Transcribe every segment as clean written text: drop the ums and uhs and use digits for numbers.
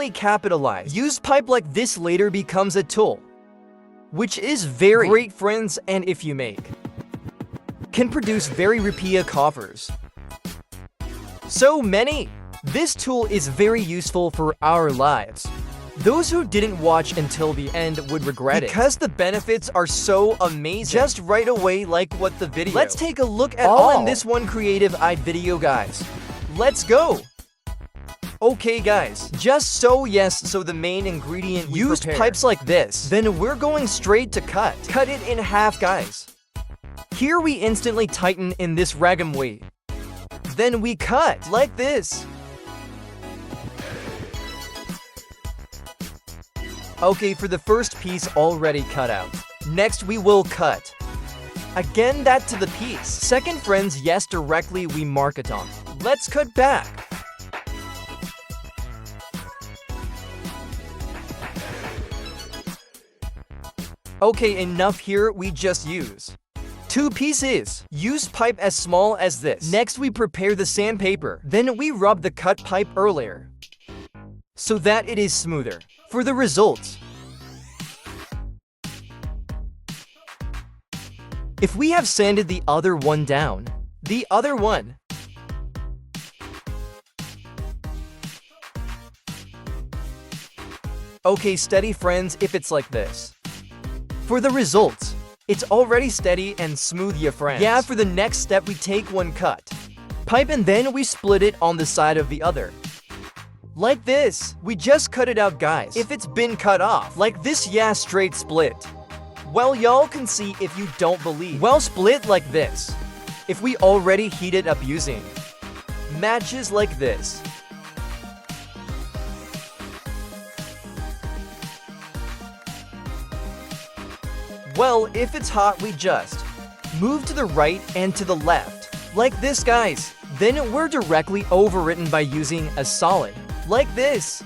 really capitalize. Used pipe like this later becomes a tool, which is very great, friends, and if you make, can produce very repeat coffers. So many. This tool is very useful for our lives. Those who didn't watch until the end would regret it, because the benefits are so amazing. Just right away like what the video. Let's take a look at all in this one creative-eyed video, guys. Let's go. Okay guys, so the main ingredient we used pipes like this. Then we're going straight to cut it in half, guys. Here we instantly tighten in this ragam way. Then we cut like this. Okay, for the first piece already cut out. Next we will cut again that to the piece. Second, friends, yes, directly we mark it on. Let's cut back. Okay, enough here, we just use 2 pieces. Use pipe as small as this. Next we prepare the sandpaper. Then we rub the cut pipe earlier, so that it is smoother. For the results, if we have sanded the other one down, the other one, okay, steady, friends, if it's like this. For the results, it's already steady and smooth, ya friends. Yeah, for the next step we take one cut pipe and then we split it on the side of the other. Like this. We just cut it out, guys. If it's been cut off, like this, yeah, straight split. Well, y'all can see if you don't believe. Well, split like this. If we already heat it up using matches like this. Well, if it's hot, we just move to the right and to the left. Like this, guys. Then we're directly overwritten by using a solid. Like this.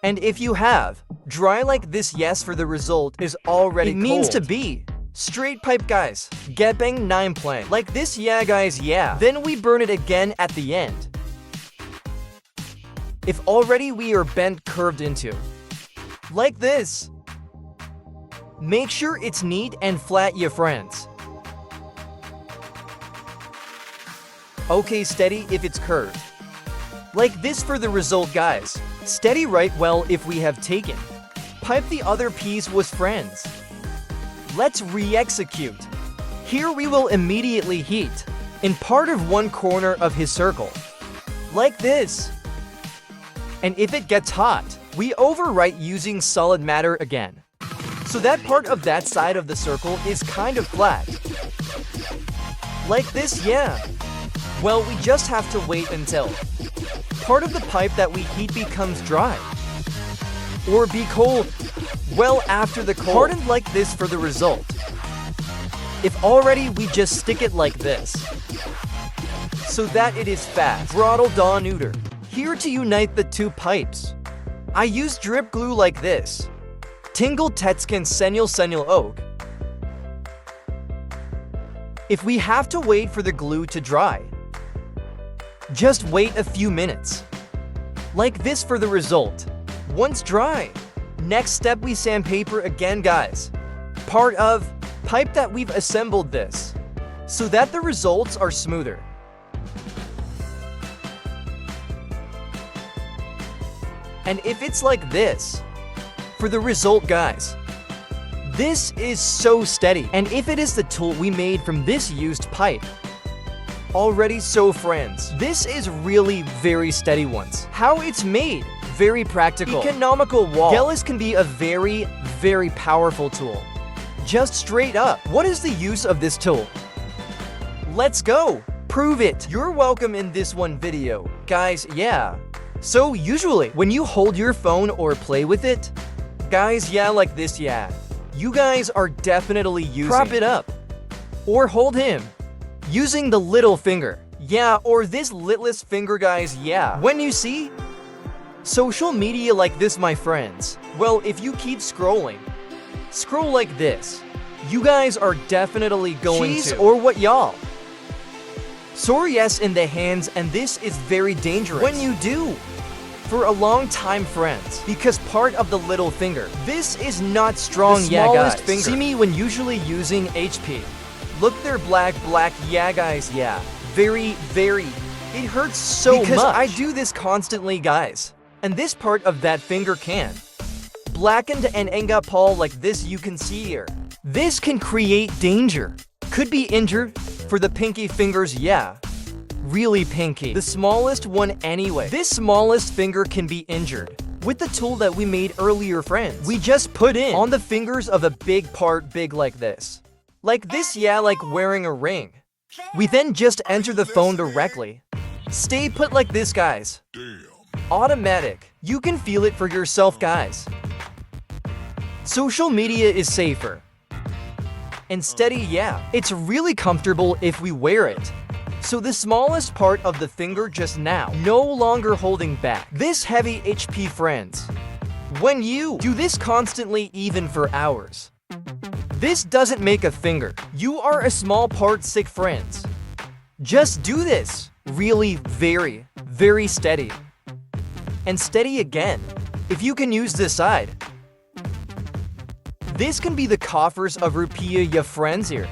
And if you have dry like this, yes, for the result is already cold. It means to be straight pipe, guys. Get bang 9 plan. Like this, yeah, guys, yeah. Then we burn it again at the end. If already we are bent curved into. Like this. Make sure it's neat and flat, ya friends. Okay, steady if it's curved. Like this for the result, guys. Steady right, well, if we have taken pipe the other piece was, friends. Let's re-execute. Here we will immediately heat in part of one corner of his circle. Like this. And if it gets hot, we overwrite using solid matter again. So that part of that side of the circle is kind of flat. Like this, yeah. Well, we just have to wait until part of the pipe that we heat becomes dry. Or be cold. Well, after the cold, hardened like this for the result. If already, we just stick it like this, so that it is fast. Throttle da neuter. Here to unite the 2 pipes, I use drip glue like this. Tingle Tetskin Senil Oak. If we have to wait for the glue to dry, just wait a few minutes. Like this for the result. Once dry. Next step, we sandpaper again, guys. Part of pipe that we've assembled this, so that the results are smoother. And if it's like this, for the result, guys, this is so steady. And if it is the tool we made from this used pipe, already, so friends, this is really very steady ones. How it's made, very practical. Economical wall. Gillis can be a very, very powerful tool. Just straight up, what is the use of this tool? Let's go, prove it. You're welcome in this one video. Guys, yeah. So usually, when you hold your phone or play with it, guys, yeah, like this, yeah, you guys are definitely using prop it up or hold him using the little finger, yeah, or this litless finger, guys, yeah. When you see social media like this, my friends, well, if you keep scroll like this, you guys are definitely going to, or what, y'all? Sore yes in the hands, and this is very dangerous when you do. For a long time, friends, because part of the little finger. This is not strong, The yeah smallest guys. finger. See me when usually using HP. Look, they're black, yeah guys, yeah. Very, it hurts so Because much. I do this constantly, guys. And this part of that finger can. Blackened and enga paul like this you can see here. This can create danger. Could be injured for the pinky fingers, yeah. Really pinky. The smallest one anyway. This smallest finger can be injured. With the tool that we made earlier, friends, we just put in on the fingers of a big part, big like this. Like this, yeah, like wearing a ring. We then just enter the phone directly. Stay put like this, guys. Automatic. You can feel it for yourself, guys. Social media is safer. And steady, yeah. It's really comfortable if we wear it. So the smallest part of the finger just now, no longer holding back. This heavy HP, friends. When you do this constantly, even for hours, this doesn't make a finger. You are a small part sick, friends. Just do this. Really, very steady. And steady again. If you can use this side. This can be the coffers of rupiah, ya friends here.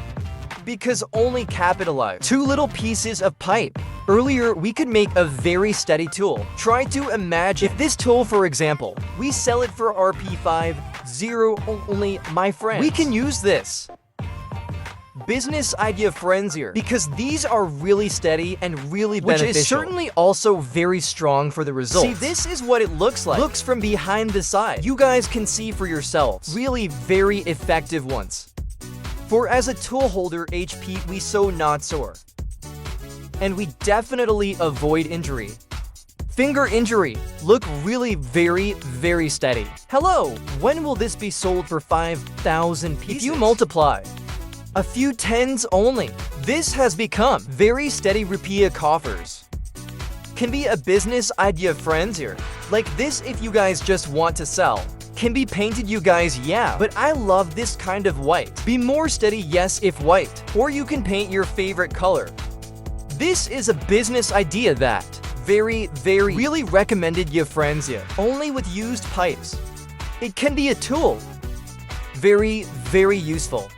Because only capitalize 2 little pieces of pipe. Earlier, we could make a very steady tool. Try to imagine if this tool, for example, we sell it for Rp50 only, my friends. We can use this. Business idea, friends here, because these are really steady and really beneficial. Which is certainly also very strong for the results. See, this is what it looks like. Looks from behind the side. You guys can see for yourselves. Really very effective ones. For as a tool holder, HP, we so not sore. And we definitely avoid injury. Finger injury. Look really very steady. Hello, when will this be sold for 5,000 pieces? If you multiply a few tens only, this has become very steady rupiah coffers. Can be a business idea, friends here. Like this if you guys just want to sell. Can be painted, you guys, yeah, but I love this kind of white. Be more steady, yes, if white. Or you can paint your favorite color. This is a business idea that very really recommended, ya friends, ya. Only with used pipes. It can be a tool. Very useful.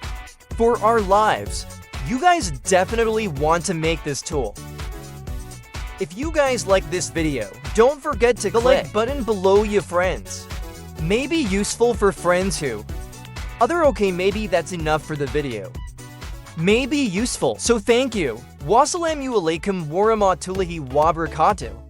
For our lives, you guys definitely want to make this tool. If you guys like this video, don't forget to click the like button below, ya friends. Maybe useful for friends who okay, maybe that's enough for the video. Maybe useful. So thank you. Wassalamu alaikum warahmatullahi wabarakatuh.